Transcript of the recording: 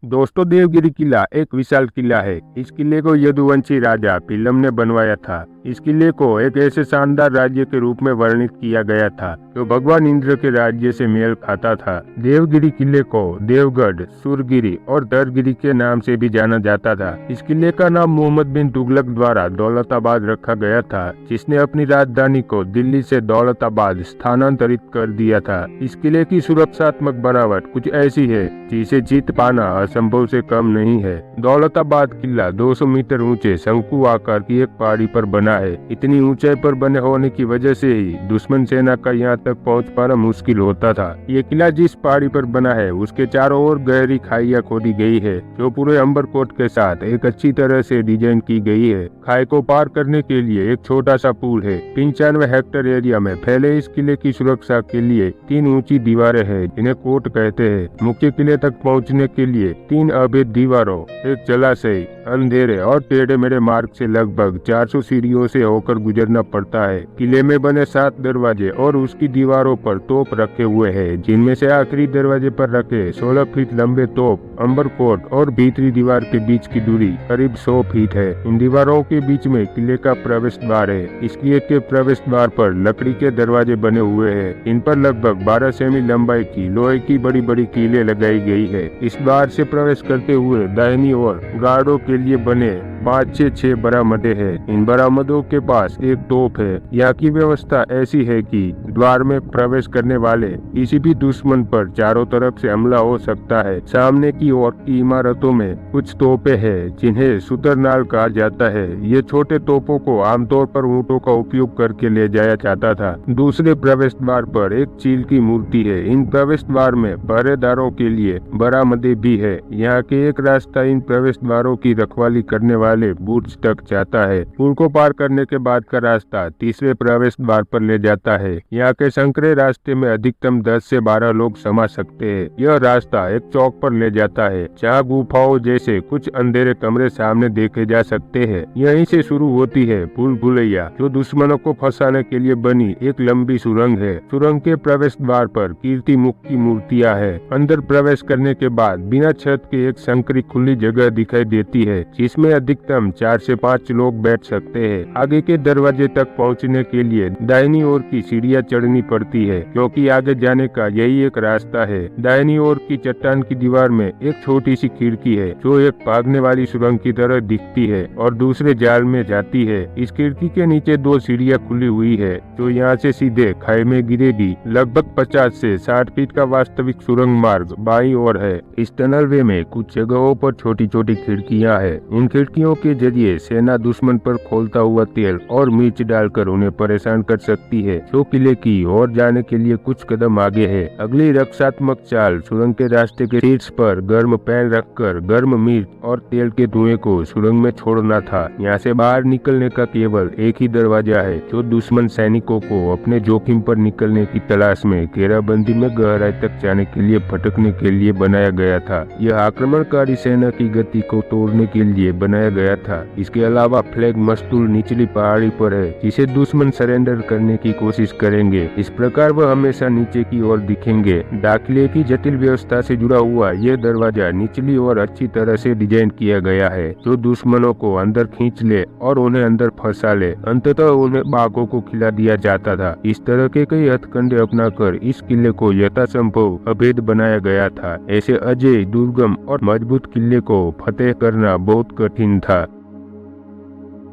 दोस्तों, देवगिरी किला एक विशाल किला है। इस किले को यदुवंशी राजा पिल्लम ने बनवाया था। इस किले को एक ऐसे शानदार राज्य के रूप में वर्णित किया गया था जो भगवान इंद्र के राज्य से मेल खाता था। देवगिरी किले को देवगढ़, सूरगिरी और दरगिरी के नाम से भी जाना जाता था। इस किले का नाम मोहम्मद बिन तुगलक द्वारा दौलताबाद रखा गया था, जिसने अपनी राजधानी को दिल्ली से दौलताबाद स्थानांतरित कर दिया था। इस किले की सुरक्षात्मक बनावट कुछ ऐसी है जिसे जीत पाना असंभव से कम नहीं है। दौलताबाद किला 200 मीटर ऊंचे शंकु आकार की एक पहाड़ी पर बना है। इतनी ऊंचाई पर बने होने की वजह से ही दुश्मन सेना का यहाँ तक पहुँच पाना मुश्किल होता था। ये किला जिस पहाड़ी पर बना है उसके चारों ओर गहरी खाइयां खोदी गई है, जो पूरे अंबरकोट के साथ एक अच्छी तरह से डिजाइन की गई है। खाई को पार करने के लिए एक छोटा सा पुल है। 95 हेक्टेयर एरिया में फैले इस किले की सुरक्षा के लिए 3 ऊंची दीवारें हैं, जिन्हें कोट कहते हैं। मुख्य किले तक पहुँचने के लिए 3 अभेद दीवारों, एक जलाशय, अंधेरे और टेढ़े मेढ़े मार्ग से लगभग 400 सीढ़ियों से होकर गुजरना पड़ता है। किले में बने 7 दरवाजे और उसकी दीवारों पर तोप रखे हुए हैं, जिनमें से आखिरी दरवाजे पर रखे 16 फीट लंबे तोप अंबरकोट और भीतरी दीवार के बीच की दूरी करीब 100 फीट है। इन दीवारों के बीच में किले का प्रवेश द्वार है। इस किले के प्रवेश द्वार पर लकड़ी के दरवाजे बने हुए हैं। इन पर लगभग 12 सेमी लंबाई की लोहे की बड़ी बड़ी कीलें लगाई गई है। इस द्वार से प्रवेश करते हुए दाहिनी ओर गार्डों के लिए बने 5 से 6 बरामदे हैं। इन बरामदों के पास एक तोप है। यहाँ की व्यवस्था ऐसी है कि द्वार में प्रवेश करने वाले किसी भी दुश्मन पर चारों तरफ से हमला हो सकता है। सामने की ओर की इमारतों में कुछ तोपें हैं, जिन्हें सुतरनाल कहा जाता है। ये छोटे तोपों को आमतौर पर ऊंटों का उपयोग करके ले जाया जाता था। दूसरे प्रवेश द्वार पर एक चील की मूर्ति है। इन प्रवेश द्वार में पहरेदारों के लिए बरामदे भी है। यहाँ के एक रास्ता इन प्रवेश द्वारों की रखवाली करने वाले बुर्ज तक जाता है। पुल को पार करने के बाद का रास्ता तीसरे प्रवेश द्वार पर ले जाता है। यहाँ के संकरे रास्ते में अधिकतम 10 से 12 लोग समा सकते हैं। यह रास्ता एक चौक पर ले जाता है, जहाँ गुफाओं जैसे कुछ अंधेरे कमरे सामने देखे जा सकते हैं। यहीं से शुरू होती है भूल भुलैया, जो दुश्मनों को फंसाने के लिए बनी एक लंबी सुरंग है। सुरंग के प्रवेश द्वार पर कीर्ति मुख की मूर्तियाँ है। अंदर प्रवेश करने के बाद बिना छत के एक संकरी खुली जगह दिखाई देती है, जिसमें अधिकतम 4 से 5 लोग बैठ सकते हैं। आगे के दरवाजे तक पहुंचने के लिए दाहिनी ओर की सीढ़ियां चढ़नी पड़ती है, क्योंकि आगे जाने का यही एक रास्ता है। दाहिनी ओर की चट्टान की दीवार में एक छोटी सी खिड़की है, जो एक भागने वाली सुरंग की तरह दिखती है और दूसरे जाल में जाती है। इस खिड़की के नीचे 2 सीढ़ियां खुली हुई है, जो यहाँ से सीधे खाई में गिरेगी। लगभग 50 से 60 फीट का वास्तविक सुरंग मार्ग बाईं ओर है। इस टनल वे में कुछ जगहों पर छोटी छोटी खिड़कियां हैं। इन खिड़कियों के जरिए सेना दुश्मन पर खोलता हुआ तेल और मिर्च डालकर उन्हें परेशान कर सकती है, जो किले की ओर जाने के लिए कुछ कदम आगे है। अगली रक्षात्मक चाल सुरंग के रास्ते के शीर्ष पर गर्म पैन रखकर गर्म मिर्च और तेल के धुएं को सुरंग में छोड़ना था। यहाँ से बाहर निकलने का केवल एक ही दरवाजा है, जो दुश्मन सैनिकों को अपने जोखिम पर निकलने की तलाश में घेराबंदी में गहराई तक जाने के लिए भटकने के लिए बनाया गया था। यह आक्रमणकारी सेना की गति को तोड़ने के लिए बनाया गया था। इसके अलावा फ्लैग मस्तूल निचली पहाड़ी पर है, जिसे दुश्मन सरेंडर करने की कोशिश करेंगे। इस प्रकार वह हमेशा नीचे की ओर दिखेंगे। दाखिले की जटिल व्यवस्था से जुड़ा हुआ यह दरवाजा निचली ओर अच्छी तरह से डिजाइन किया गया है, जो दुश्मनों को अंदर खींच ले और उन्हें अंदर फंसा ले। अंततः उन्हें बाघों को खिला दिया जाता था। इस तरह के कई हथकंडे अपनाकर इस किले को यथासंभव अभेद बनाया गया था। ऐसे अजय, दुर्गम और मजबूत किले को फतेह करना बहुत कठिन था।